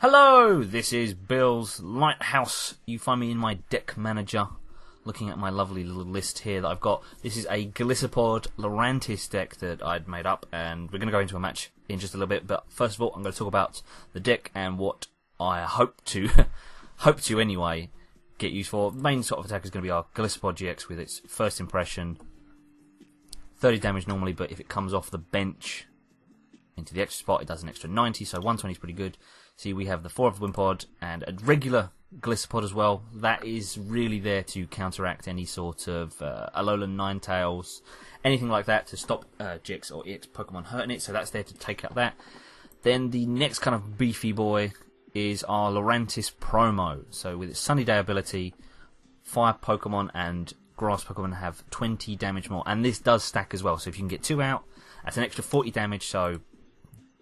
Hello, this is Bill's Lighthouse. You find me in my deck manager, looking at my lovely little list here that I've got. This is a Golisopod Lurantis deck that I'd made up, and we're going to go into a match in just a little bit. But first of all, I'm going to talk about the deck and what I hope to, anyway, get used for. The main sort of attack is going to be our Golisopod GX with its first impression. 30 damage normally, but if it comes off the bench into the extra spot, it does an extra 90, so 120 is pretty good. See, we have the 4 of the Wimpod and a regular Golisopod as well. That is really there to counteract any sort of Alolan Ninetales, anything like that, to stop GX or EX Pokemon hurting it, so that's there to take out that. Then the next kind of beefy boy is our Lurantis promo. So with its Sunny Day ability, Fire Pokemon and Grass Pokemon have 20 damage more, and this does stack as well, so if you can get 2 out, that's an extra 40 damage, so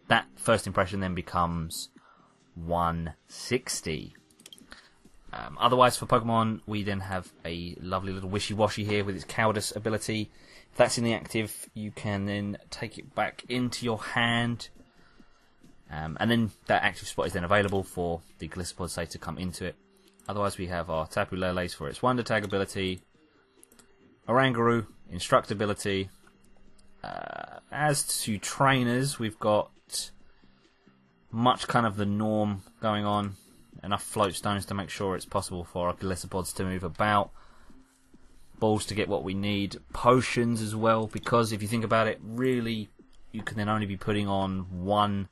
that first impression then becomes 160. Otherwise, for Pokemon, we then have a lovely little Wishiwashi here with its Cowardice ability. If that's in the active, you can then take it back into your hand, and then that active spot is then available for the Golisopod, say, to come into it. Otherwise, we have our Tapu Lele for its Wonder Tag ability, Oranguru Instruct ability. As to trainers, we've got much kind of the norm going on. Enough float stones to make sure it's possible for our Golisopods to move about. Balls to get what we need. Potions as well, because if you think about it, really, you can then only be putting on one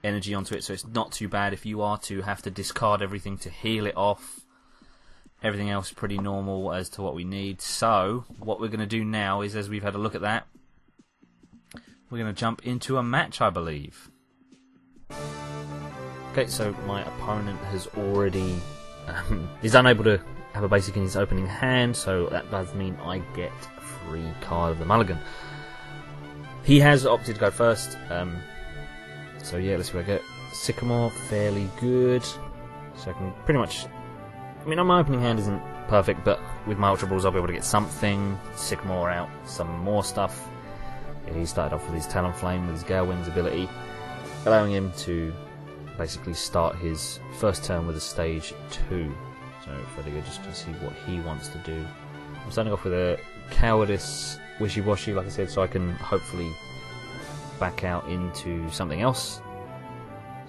energy onto it, so it's not too bad if you are to have to discard everything to heal it off. Everything else pretty normal as to what we need. So, what we're going to do now is, as we've had a look at that, we're going to jump into a match, I believe. Okay, so my opponent has already... is unable to have a basic in his opening hand, so that does mean I get a free card of the mulligan. He has opted to go first, so yeah, let's see what I get. Sycamore, fairly good. So I can pretty much... I mean, my opening hand isn't perfect, but with my Ultra Balls I'll be able to get something. Sycamore out, some more stuff. Yeah, he started off with his Talonflame with his Gale Wings ability, allowing him to basically start his first turn with a stage 2. So fairly good, just to see what he wants to do. I'm starting off with a Cowardice Wishiwashi, like I said, so I can hopefully back out into something else.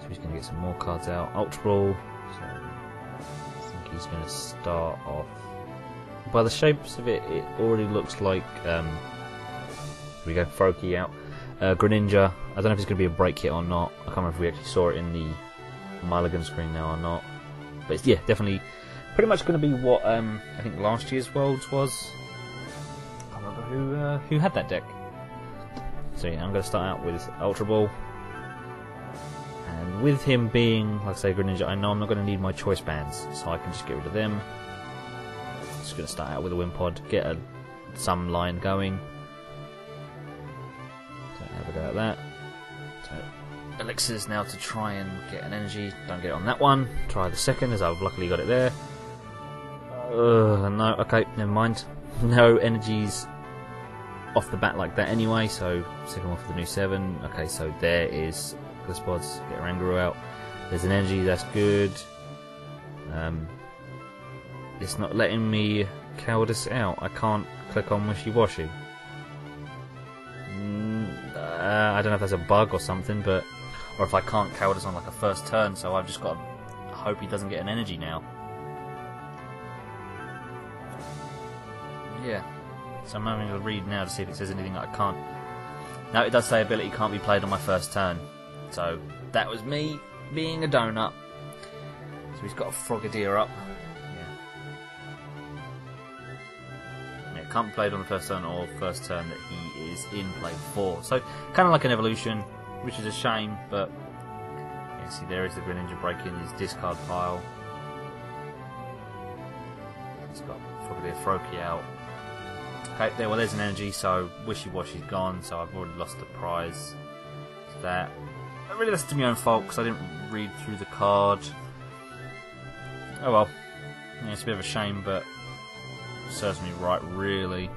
So he's going to get some more cards out. Ultra Ball. So I think he's going to start off. By the shapes of it, it already looks like. Here we go, Froakie out. Greninja. I don't know if it's going to be a break hit or not. I can't remember if we actually saw it in the mulligan screen now or not. But it's, yeah, definitely pretty much going to be what I think last year's Worlds was. I can't remember who had that deck. So yeah, I'm going to start out with Ultra Ball. And with him being, like I say, Greninja, I know I'm not going to need my Choice Bands, so I can just get rid of them. Just going to start out with a Wimpod, get some line going. So have a go at that. So Elixirs now to try and get an energy. Don't get it on that one. Try the second, as I've luckily got it there. No, okay, never mind. No energies off the bat like that anyway, so second one for the new 7. Okay, so there is Golisopods. Get Oranguru out. There's an energy, that's good. It's not letting me Cowardice out. I can't click on Wishiwashi. I don't know if that's a bug or something, but or if I can't Cowardice on like a first turn, so I've just got to hope he doesn't get an energy now. Yeah. So I'm having to read now to see if it says anything that I can't. Now it does say ability can't be played on my first turn. So that was me being a donut. So he's got a Frogadier up. Yeah, it can't be played on the first turn or first turn that he is in play for. So kind of like an evolution, which is a shame, but yeah, see there is the Greninja breaking his discard pile. He's got Frogadier Froakie out. Okay, there's an energy, so Wishiwashi's gone, so I've already lost the prize. That. Really, that's to my own fault, because I didn't read through the card. Oh well. Yeah, it's a bit of a shame, but it serves me right, really.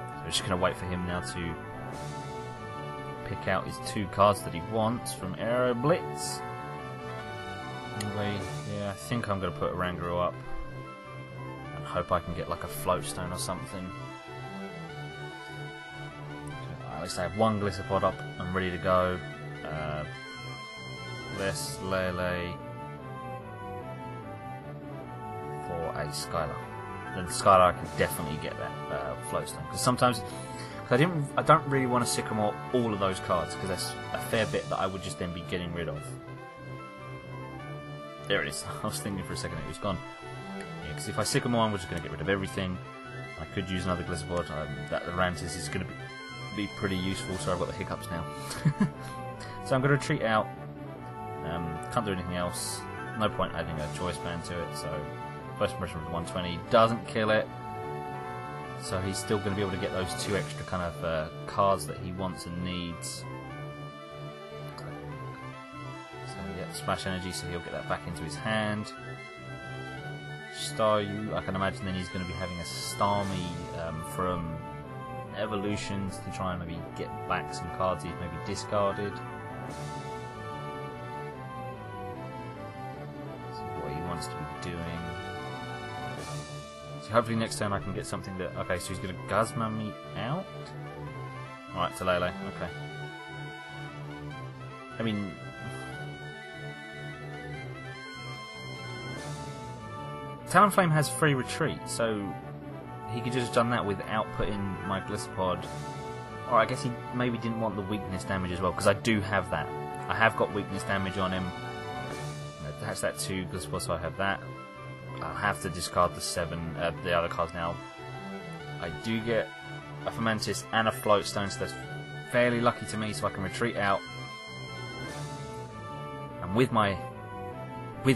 So I'm just going to wait for him now to pick out his 2 cards that he wants from Aero Blitz. Anyway, yeah, I think I'm going to put Oranguru up and hope I can get like a Float Stone or something. At least I have 1 Golisopod up and ready to go. Lele for a Skyla. Then Skyla I can definitely get that Float Stone, because sometimes I don't really want to Sycamore all of those cards, because that's a fair bit that I would just then be getting rid of. There it is. I was thinking for a second it was gone. Yeah, because if I Sycamore, I'm just going to get rid of everything. I could use another Golisopod. That Lurantis is going to be pretty useful, so I've got the hiccups now. So I'm going to retreat out. Can't do anything else. No point adding a Choice Band to it, so first impression was 120. Doesn't kill it. So he's still going to be able to get those 2 extra kind of cards that he wants and needs. So yeah, Splash Energy, so he'll get that back into his hand. Staryu, I can imagine then he's going to be having a Starmie from Evolutions to try and maybe get back some cards he's maybe discarded. To be doing. So hopefully next turn I can get something that... Okay, so he's going to Guzma me out? Alright, to Lele, okay. I mean... Talonflame has free retreat, so he could just have done that without putting my Golisopod. Or I guess he maybe didn't want the weakness damage as well, because I do have that. I have got weakness damage on him. That's that 2 Golisopod, so I have that. I'll have to discard the other cards now. I do get a Fomantis and a Float Stone, so that's fairly lucky to me, so I can retreat out. And with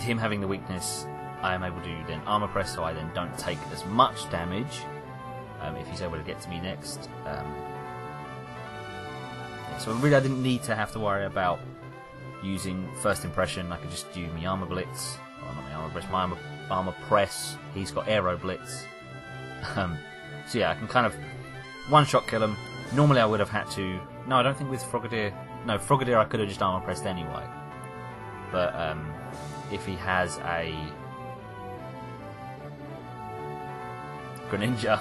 him having the weakness, I am able to then Armor Press, so I then don't take as much damage if he's able to get to me next. So really I didn't need to have to worry about using First Impression. I could just do my Armor Blitz, or not my Armor Blitz, my Armor Press. He's got Aero Blitz. So yeah, I can kind of one-shot kill him. Normally I would have had to... No, I don't think with Frogadier... No, Frogadier I could have just Armor Pressed anyway. But if he has a Greninja,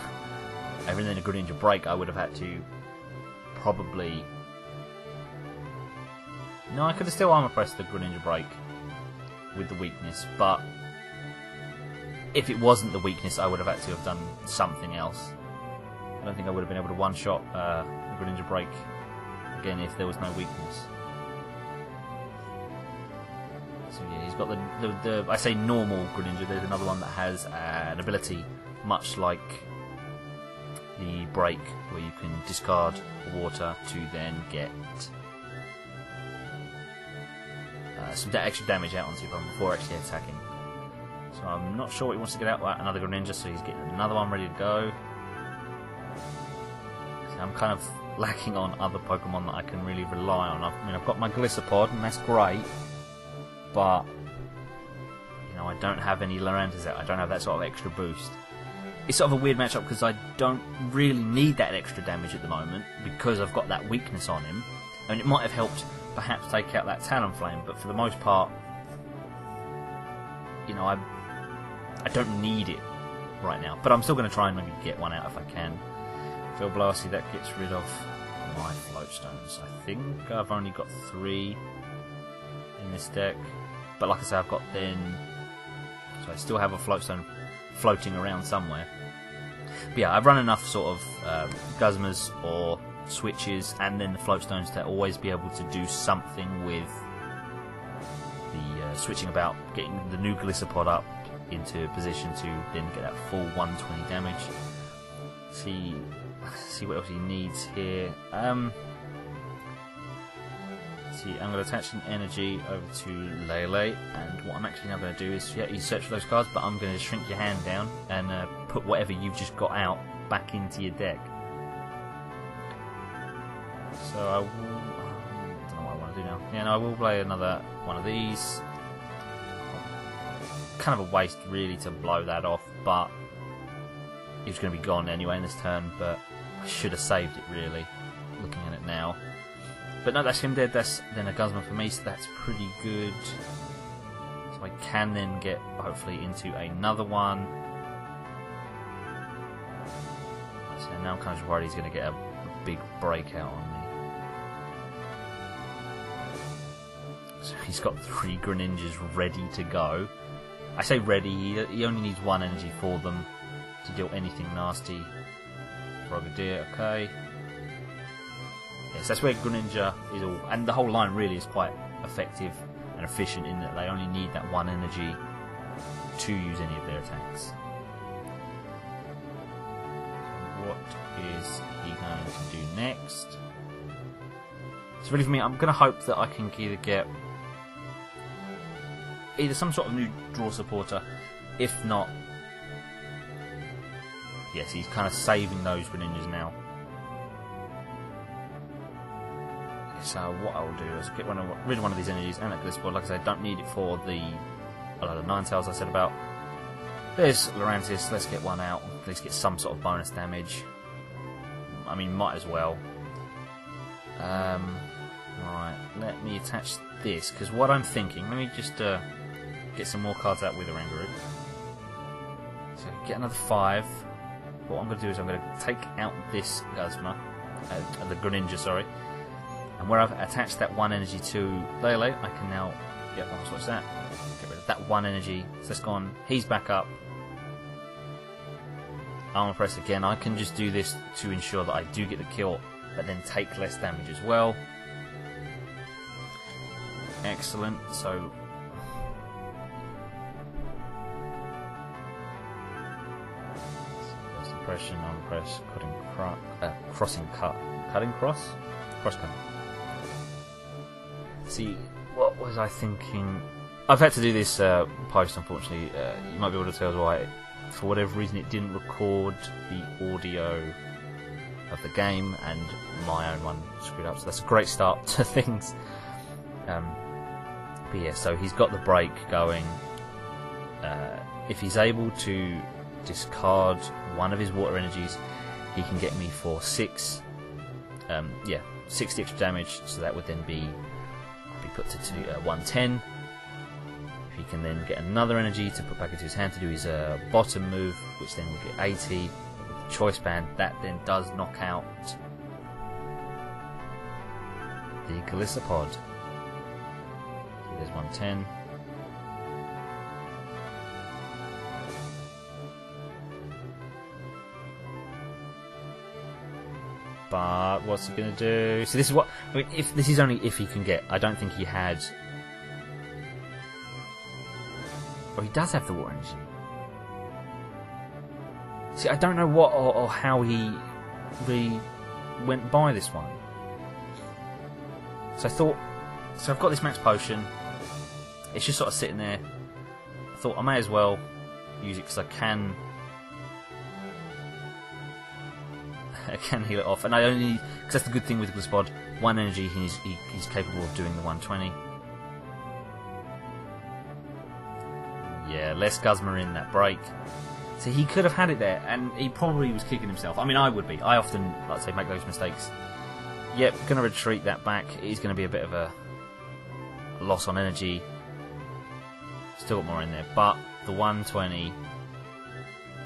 and then a Greninja break, I would have had to probably... No, I could have still Armor Pressed the Greninja break with the weakness, but if it wasn't the weakness, I would have had to have done something else. I don't think I would have been able to one-shot the Greninja break again if there was no weakness. So yeah, he's got the I say normal Greninja. There's another one that has an ability much like the break, where you can discard water to then get some extra damage out onto him before actually attacking. So I'm not sure what he wants to get out. Another Greninja, so he's getting another one ready to go. So I'm kind of lacking on other Pokemon that I can really rely on. I mean, I've got my Golisopod, and that's great, but you know, I don't have any Lurantis out. I don't have that sort of extra boost. It's sort of a weird matchup because I don't really need that extra damage at the moment because I've got that weakness on him. I mean, it might have helped perhaps take out that Talonflame, but for the most part, you know, I don't need it right now. But I'm still going to try and maybe get one out if I can. Field Blower, see, that gets rid of my Float Stones. I think I've only got 3 in this deck, but like I say, I've got then, so I still have a Float Stone floating around somewhere. But yeah, I've run enough sort of Guzmas or switches and then the Float Stones to always be able to do something with the switching about, getting the new Golisopod up into position to then get that full 120 damage. See what else he needs here. See, I'm going to attach an energy over to Lele, and what I'm actually now going to do is, yeah, you search for those cards, but I'm going to shrink your hand down and put whatever you've just got out back into your deck. So I will, I don't know what I want to do now. Yeah, no, I will play another one of these. Kind of a waste really to blow that off, but he was going to be gone anyway in this turn, but I should have saved it really, looking at it now. But no, that's him dead. That's then a Guzma for me, so that's pretty good. So I can then get, hopefully, into another one. So now I'm kind of just worried he's going to get a big breakout on me. So he's got 3 Greninjas ready to go. I say ready, he only needs 1 energy for them to deal anything nasty. Frogadier, okay. Yes, that's where Greninja is all, and the whole line really is quite effective and efficient in that they only need that 1 energy to use any of their attacks. So what is he going to do next? So really for me, I'm going to hope that I can either get some sort of new draw supporter, if not, yes, he's kind of saving those Greninjas now. So what I'll do is get rid of one of these energies and that Golisopod. Like I said, I don't need it for the 9-tails I said about. There's Lurantis, let's get one out, at least get some sort of bonus damage. I mean, might as well. Right, let me attach this, because what I'm thinking, let me just get some more cards out with Oranguru. So get another 5. What I'm going to do is I'm going to take out this Guzma, the Greninja, sorry. And where I've attached that 1 energy to Lele, I can now what's that? Get rid of that 1 energy. So it's gone. He's back up. Armor press again. I can just do this to ensure that I do get the kill, but then take less damage as well. Excellent. So first impression, armor press, crossing cut, cutting cross, cross cut. See, what was I thinking? I've had to do this post, unfortunately. You might be able to tell why. For whatever reason, it didn't record the audio of the game, and my own one screwed up. So that's a great start to things. But yeah, so he's got the break going. If he's able to discard one of his water energies, he can get me for 6. 60 extra damage. So that would then be put to 110. If he can then get another energy to put back into his hand to do his bottom move, which then will get 80 with the Choice Band, that then does knock out the Golisopod. So there's 110. But what's he going to do? So this is what I mean. If this is only if he can get, I don't think he had. Or he does have the water energy. See, I don't know what or how he really went by this one. So I thought, so I've got this Max Potion. It's just sort of sitting there. I thought I may as well use it because I can heal it off, and I only because that's the good thing with Golisopod. 1 energy, he's capable of doing the 120. Yeah, less Guzma in that break. So he could have had it there, and he probably was kicking himself. I mean, I would be. I often, like I say, make those mistakes. Yep, going to retreat that back. It is going to be a bit of a loss on energy. Still got more in there, but the 120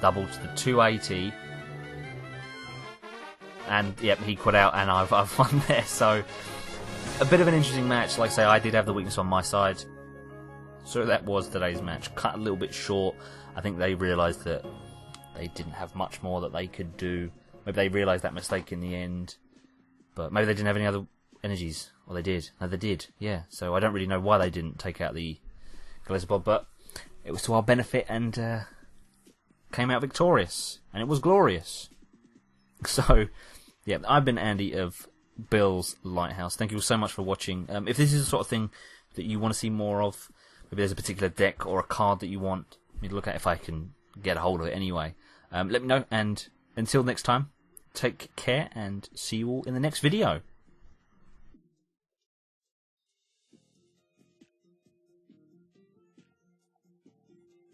doubled to the 280. And yep, he quit out, and I've won there. So a bit of an interesting match. Like I say, I did have the weakness on my side. So that was today's match. Cut a little bit short. I think they realised that they didn't have much more that they could do. Maybe they realised that mistake in the end. But maybe they didn't have any other energies. Or they did. No, they did. Yeah. So I don't really know why they didn't take out the Golisopod. But it was to our benefit and came out victorious. And it was glorious. So, yeah, I've been Andy of Bill's Lighthouse. Thank you all so much for watching. If this is the sort of thing that you want to see more of, maybe there's a particular deck or a card that you want me to look at if I can get a hold of it anyway, let me know. And until next time, take care and see you all in the next video.